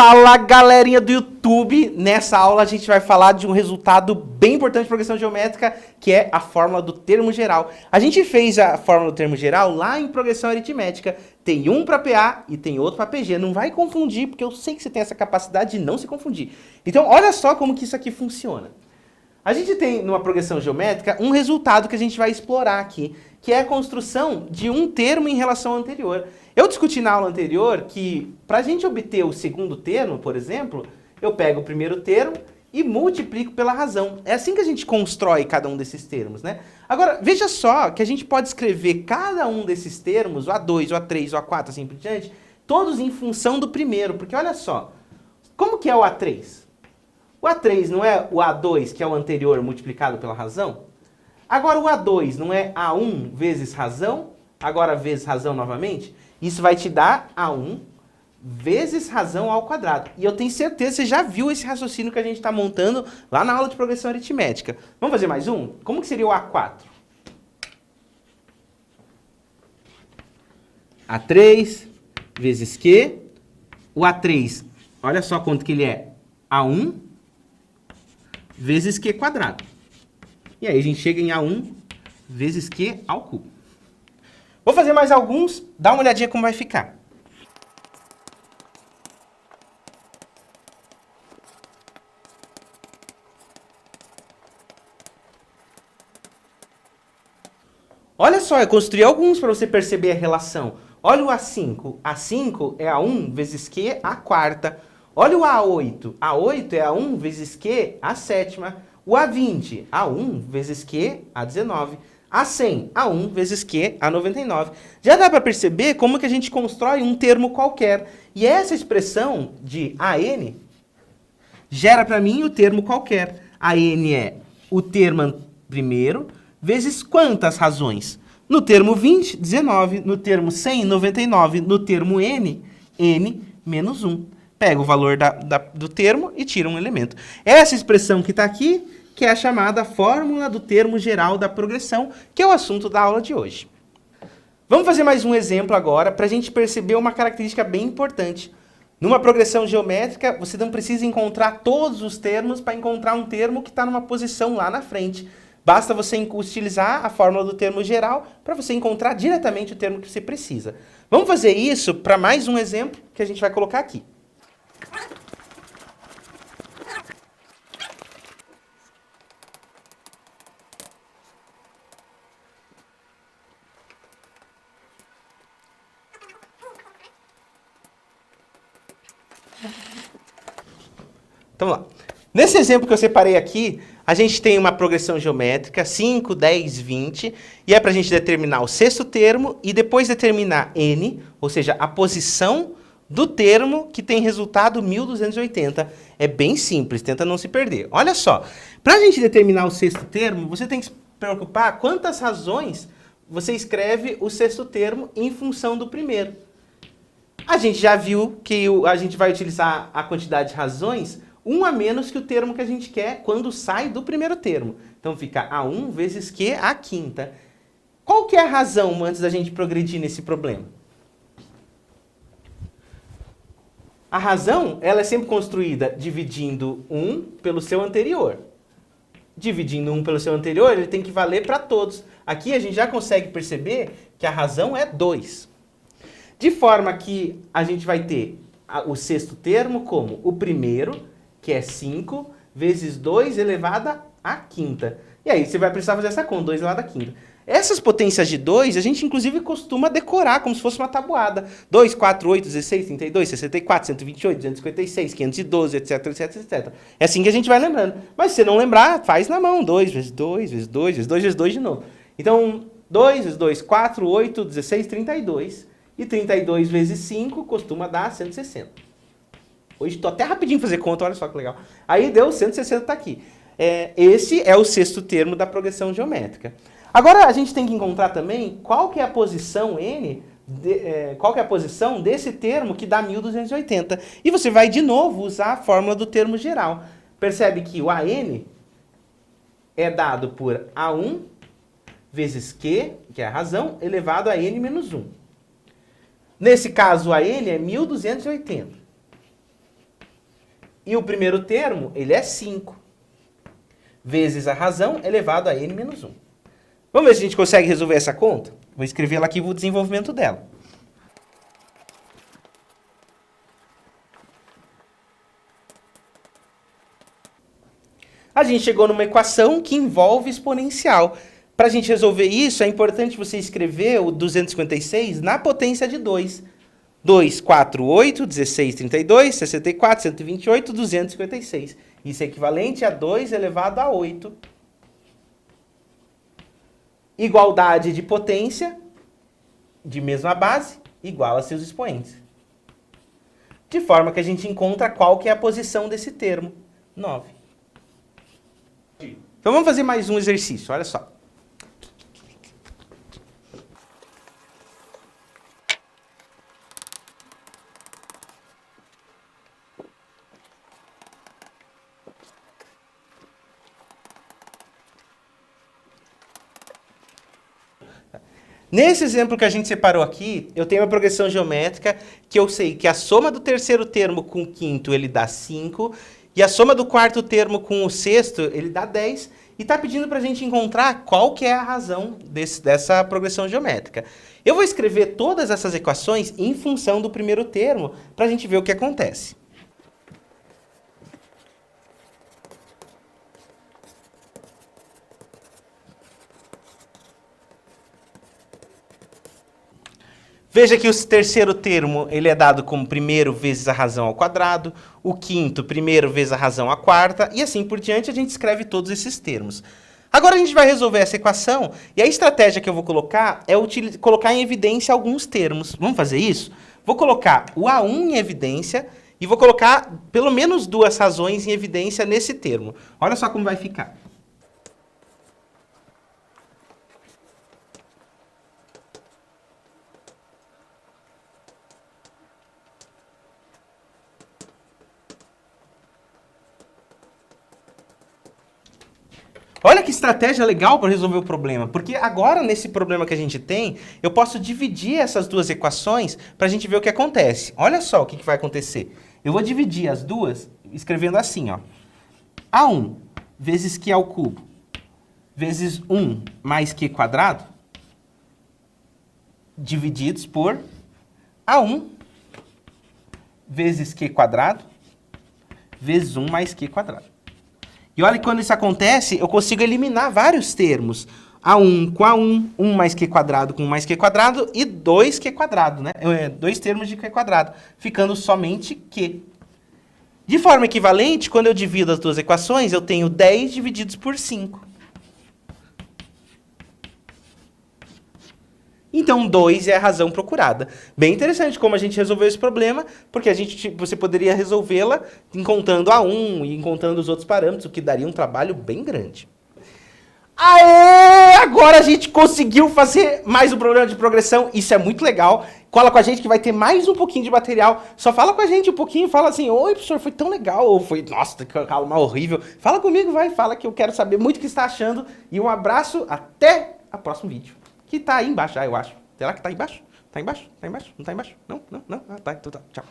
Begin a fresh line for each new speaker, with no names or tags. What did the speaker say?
Fala, galerinha do YouTube! Nessa aula a gente vai falar de um resultado bem importante de progressão geométrica, que é a fórmula do termo geral. A gente fez a fórmula do termo geral lá em progressão aritmética. Tem um para PA e tem outro para PG. Não vai confundir, porque eu sei que você tem essa capacidade de não se confundir. Então, olha só como que isso aqui funciona. A gente tem, numa progressão geométrica, um resultado que a gente vai explorar aqui, que é a construção de um termo em relação ao anterior. Eu discuti na aula anterior que, para a gente obter o segundo termo, por exemplo, eu pego o primeiro termo e multiplico pela razão. É assim que a gente constrói cada um desses termos, né? Agora, veja só que a gente pode escrever cada um desses termos, o A2, o A3, o A4, assim por diante, todos em função do primeiro, porque olha só, como que é o A3? O A3 não é o A2, que é o anterior, multiplicado pela razão? Agora o A2 não é A1 vezes razão, agora vezes razão novamente? Isso vai te dar A1 vezes razão ao quadrado. E eu tenho certeza que você já viu esse raciocínio que a gente está montando lá na aula de progressão aritmética. Vamos fazer mais um? Como que seria o A4? A3 vezes Q. O A3, olha só quanto que ele é. A1 vezes Q quadrado. E aí a gente chega em A1 vezes Q ao cubo. Vou fazer mais alguns, dá uma olhadinha como vai ficar. Olha só, eu construí alguns para você perceber a relação. Olha o A5. A5 é A1 vezes Q a quarta. Olha o A8. A8 é A1 vezes Q a sétima. O A20, A1 vezes Q a 19. A100, A1 vezes Q a 99. Já dá para perceber como que a gente constrói um termo qualquer. E essa expressão de AN gera para mim o termo qualquer. AN é o termo primeiro vezes quantas razões? No termo 20, 19. No termo 100, 99. No termo N, N menos 1. Pega o valor do termo e tira um elemento. Essa expressão que está aqui, que é a chamada fórmula do termo geral da progressão, que é o assunto da aula de hoje. Vamos fazer mais um exemplo agora para a gente perceber uma característica bem importante. Numa progressão geométrica, você não precisa encontrar todos os termos para encontrar um termo que está numa posição lá na frente. Basta você utilizar a fórmula do termo geral para você encontrar diretamente o termo que você precisa. Vamos fazer isso para mais um exemplo que a gente vai colocar aqui. Então, vamos lá. Nesse exemplo que eu separei aqui, a gente tem uma progressão geométrica, 5, 10, 20, e é para a gente determinar o sexto termo e depois determinar n, ou seja, a posição do termo que tem resultado 1280. É bem simples, tenta não se perder. Olha só, para a gente determinar o sexto termo, você tem que se preocupar quantas razões você escreve o sexto termo em função do primeiro. A gente já viu que a gente vai utilizar a quantidade de razões um a menos que o termo que a gente quer quando sai do primeiro termo. Então fica A1 vezes Q a quinta. Qual que é a razão antes da gente progredir nesse problema? A razão, ela é sempre construída dividindo 1 pelo seu anterior. Dividindo 1 pelo seu anterior, ele tem que valer para todos. Aqui a gente já consegue perceber que a razão é 2. De forma que a gente vai ter o sexto termo como o primeiro, que é 5, vezes 2 elevado à quinta. E aí você vai precisar fazer essa conta, 2 elevado à quinta. Essas potências de 2, a gente inclusive costuma decorar como se fosse uma tabuada. 2, 4, 8, 16, 32, 64, 128, 256, 512, etc, etc, etc. É assim que a gente vai lembrando. Mas se você não lembrar, faz na mão. 2 vezes 2, vezes 2, vezes 2, vezes 2 de novo. Então, 2 vezes 2, 4, 8, 16, 32. E 32 vezes 5 costuma dar 160. Hoje estou até rapidinho fazer conta, olha só que legal. Aí deu 160, está aqui. Esse é o sexto termo da progressão geométrica. Agora a gente tem que encontrar também qual que é a posição n, qual que é a posição desse termo que dá 1280. E você vai de novo usar a fórmula do termo geral. Percebe que o AN é dado por A1 vezes Q, que é a razão, elevado a n menos 1. Nesse caso, a n é 1280. E o primeiro termo, ele é 5. Vezes a razão elevado a n menos 1. Vamos ver se a gente consegue resolver essa conta? Vou escrever lá aqui o desenvolvimento dela. A gente chegou numa equação que envolve exponencial. Para a gente resolver isso, é importante você escrever o 256 na potência de 2. 2, 4, 8, 16, 32, 64, 128, 256. Isso é equivalente a 2 elevado a 8. Igualdade de potência, de mesma base, igual a seus expoentes. De forma que a gente encontra qual que é a posição desse termo. 9. Então vamos fazer mais um exercício, olha só. Nesse exemplo que a gente separou aqui, eu tenho uma progressão geométrica que eu sei que a soma do terceiro termo com o quinto ele dá 5, e a soma do quarto termo com o sexto ele dá 10, e está pedindo para a gente encontrar qual que é a razão dessa progressão geométrica. Eu vou escrever todas essas equações em função do primeiro termo, para a gente ver o que acontece. Veja que o terceiro termo ele é dado como primeiro vezes a razão ao quadrado, o quinto primeiro vezes a razão à quarta, e assim por diante a gente escreve todos esses termos. Agora a gente vai resolver essa equação, e a estratégia que eu vou colocar é colocar em evidência alguns termos. Vamos fazer isso? Vou colocar o A1 em evidência, e vou colocar pelo menos duas razões em evidência nesse termo. Olha só como vai ficar. Olha que estratégia legal para resolver o problema, porque agora, nesse problema que a gente tem, eu posso dividir essas duas equações para a gente ver o que acontece. Olha só o que vai acontecer. Eu vou dividir as duas escrevendo assim, ó. A1 vezes Q ao cubo vezes 1 mais Q quadrado divididos por A1 vezes Q quadrado vezes 1 mais Q quadrado. E olha que quando isso acontece, eu consigo eliminar vários termos. A1 com A1, 1 mais Q quadrado com 1 mais Q quadrado e 2Q quadrado, né? Dois termos de Q quadrado, ficando somente Q. De forma equivalente, quando eu divido as duas equações, eu tenho 10 divididos por 5. Então, 2 é a razão procurada. Bem interessante como a gente resolveu esse problema, porque você poderia resolvê-la encontrando A1 e encontrando os outros parâmetros, o que daria um trabalho bem grande. Aê! Agora a gente conseguiu fazer mais um problema de progressão. Isso é muito legal. Cola com a gente que vai ter mais um pouquinho de material. Só fala com a gente um pouquinho, fala assim, oi, professor, foi tão legal. Ou foi, nossa, que aula horrível. Fala comigo, vai, fala que eu quero saber muito o que está achando. E um abraço, até o próximo vídeo. Que tá aí embaixo, eu acho. Será que tá aí embaixo? Tá embaixo? Tá embaixo? Não tá embaixo? Não? Ah, tá, então tá. Tchau.